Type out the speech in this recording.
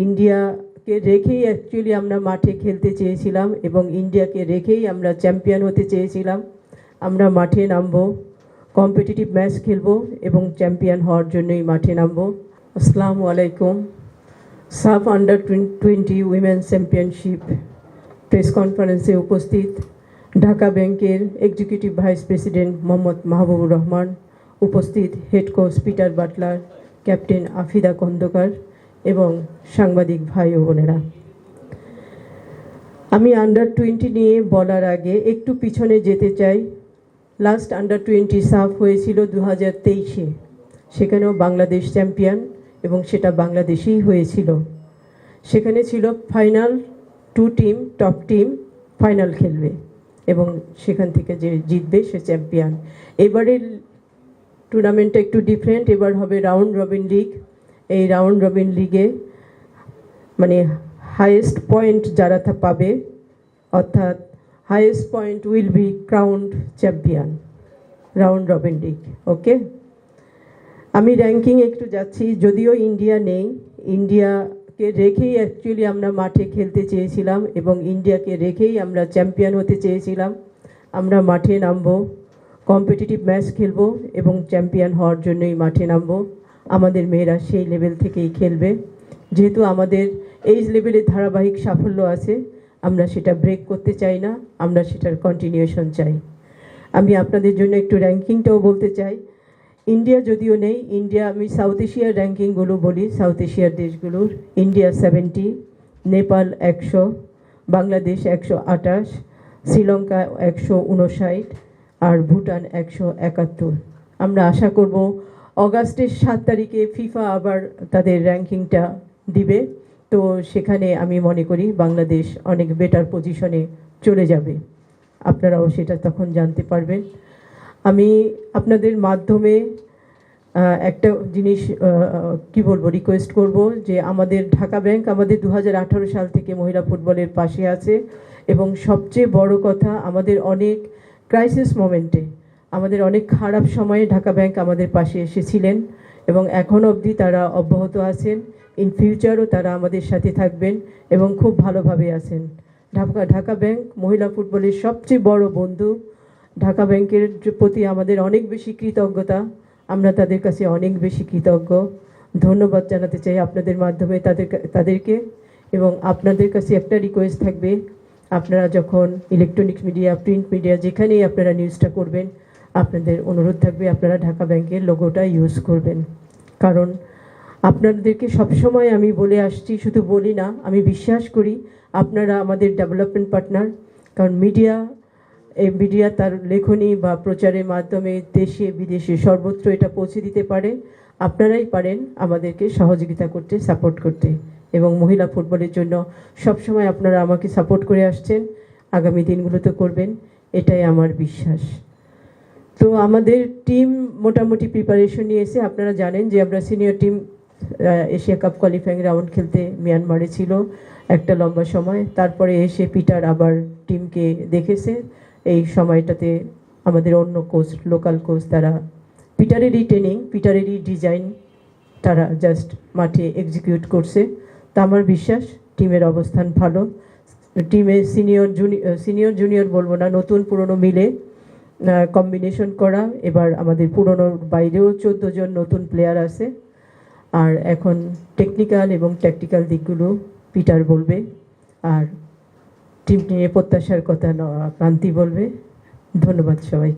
ইন্ডিয়াকে রেখেই অ্যাকচুয়ালি আমরা মাঠে খেলতে চেয়েছিলাম এবং ইন্ডিয়াকে রেখেই আমরা চ্যাম্পিয়ন হতে চেয়েছিলাম। আমরা মাঠে নামবো, কম্পিটিটিভ ম্যাচ খেলবো এবং চ্যাম্পিয়ন হওয়ার জন্যই মাঠে নামবো। আসসালামু আলাইকুম। সাফ আন্ডার 20 উইমেন চ্যাম্পিয়নশিপ প্রেস কনফারেন্সে উপস্থিত ঢাকা ব্যাংকের executive vice president Mohammad Mahbubur Rahman, উপস্থিত head coach Peter Butler, captain Afida Khandakar এবং সাংবাদিক ভাই ও বোনেরা, আমি আন্ডার 20 নিয়ে বলার আগে একটু পিছনে যেতে চাই। লাস্ট আন্ডার 20 সাফ হয়েছিল 2023-এ, সেখানেও বাংলাদেশ চ্যাম্পিয়ন এবং সেটা বাংলাদেশেই হয়েছিল। সেখানে ছিল final, 2 team, top team final খেলবে এবং সেখান থেকে যে জিতবে সে চ্যাম্পিয়ন। এবারের টুর্নামেন্টটা একটু ডিফারেন্ট, এবার হবে রাউন্ড রবিন লিগ। এই রাউন্ড রবিন লিগে মানে হাইয়েস্ট পয়েন্ট যারা পাবে, অর্থাৎ highest point will be crowned champion, round robin league. Okay, আমি র্যাঙ্কিং একটু যাচ্ছি। যদিও ইন্ডিয়া নেই, ইন্ডিয়াকে রেখেই অ্যাকচুয়ালি আমরা মাঠে খেলতে চেয়েছিলাম এবং ইন্ডিয়াকে রেখেই আমরা চ্যাম্পিয়ন হতে চেয়েছিলাম। আমরা মাঠে নামবো, কম্পিটিটিভ ম্যাচ খেলবো এবং চ্যাম্পিয়ন হওয়ার জন্যই মাঠে নামবো। আমাদের মেয়েরা সেই লেভেল থেকেই খেলবে। যেহেতু আমাদের এই লেভেলের ধারাবাহিক সাফল্য আছে, আমরা সেটা ব্রেক করতে চাই না, আমরা সেটার কন্টিনিউশন চাই। আমি আপনাদের জন্য একটু র্যাঙ্কিংটাও বলতে চাই। ইন্ডিয়া যদিও নেই, ইন্ডিয়া, আমি সাউথ এশিয়ার র্যাঙ্কিংগুলো বলি। সাউথ এশিয়ার দেশগুলোর ইন্ডিয়া 70, নেপাল 100, বাংলাদেশ 128, শ্রীলঙ্কা 159 আর ভুটান 171। আমরা আশা করব অগাস্টের 7 তারিখে ফিফা আবার তাদের র্যাঙ্কিংটা দিবে, তো সেখানে আমি মনে করি বাংলাদেশ অনেক বেটার পজিশনে চলে যাবে। আপনারাও সেটা তখন জানতে পারবেন। আমি আপনাদের মাধ্যমে একটা জিনিস কি বলবো, রিকোয়েস্ট করব যে আমাদের ঢাকা ব্যাংক আমাদের 2018 সাল থেকে মহিলা ফুটবলের পাশে আছে এবং সবচেয়ে বড় কথা, আমাদের অনেক ক্রাইসিস মোমেন্টে, আমাদের অনেক খারাপ সময়ে ঢাকা ব্যাংক আমাদের পাশে এসেছিলেন এবং এখন অবধি তারা অব্যাহত আছেন। ইন ফিউচারও তারা আমাদের সাথে থাকবেন এবং খুব ভালোভাবে আছেন। ঢাকা ব্যাংক মহিলা ফুটবলের সবচেয়ে বড় বন্ধু। ঢাকা ব্যাংকের প্রতি আমাদের অনেক বেশি কৃতজ্ঞতা, আমরা তাদের কাছে অনেক বেশি কৃতজ্ঞ। ধন্যবাদ জানাতে চাই আপনাদের মাধ্যমে তাদেরকে। এবং আপনাদের কাছে একটা রিকোয়েস্ট থাকবে, আপনারা যখন ইলেকট্রনিক্স মিডিয়া, প্রিন্ট মিডিয়া, যেখানেই আপনারা নিউজটা করবেন, আপনাদের অনুরোধ থাকবে আপনারা ঢাকা ব্যাংকের লোগোটা ইউজ করবেন। কারণ আপনাদেরকে সবসময় আমি বলে আসছি, শুধু বলি না, আমি বিশ্বাস করি আপনারা আমাদের ডেভেলপমেন্ট পার্টনার। কারণ মিডিয়া তার লেখনী বা প্রচারের মাধ্যমে দেশে বিদেশে সর্বত্র এটা পৌঁছে দিতে পারে। আপনারাই পারেন আমাদেরকে সহযোগিতা করতে, সাপোর্ট করতে। এবং মহিলা ফুটবলের জন্য সবসময় আপনারা আমাকে সাপোর্ট করে আসছেন, আগামী দিনগুলোতে করবেন, এটাই আমার বিশ্বাস। তো আমাদের টিম মোটামুটি প্রিপারেশন নিয়েছে। আপনারা জানেন যে আমরা senior team Asia cup qualifying round খেলতে মিয়ানমারে ছিল একটা লম্বা সময়। তারপরে এসে পিটার আবার টিমকে দেখেছে। এই সময়টাতে আমাদের অন্য কোচ, লোকাল কোচ, তারা পিটারেরই ট্রেনিং, পিটারেরই ডিজাইন তারা জাস্ট মাঠে এক্সিকিউট করছে। তা আমার বিশ্বাস টিমের অবস্থান ভালো। টিমে সিনিয়র জুনিয়র বলবো না, নতুন পুরনো মিলে কম্বিনেশন করা। এবার আমাদের পুরনোর বাইরেও 14 জন নতুন প্লেয়ার আছে। আর এখন টেকনিক্যাল এবং ট্যাকটিক্যাল দিকগুলো পিটার বলবে, আর টিম নিয়ে প্রত্যাশার কথা প্রান্তি বলবে। ধন্যবাদ সবাই।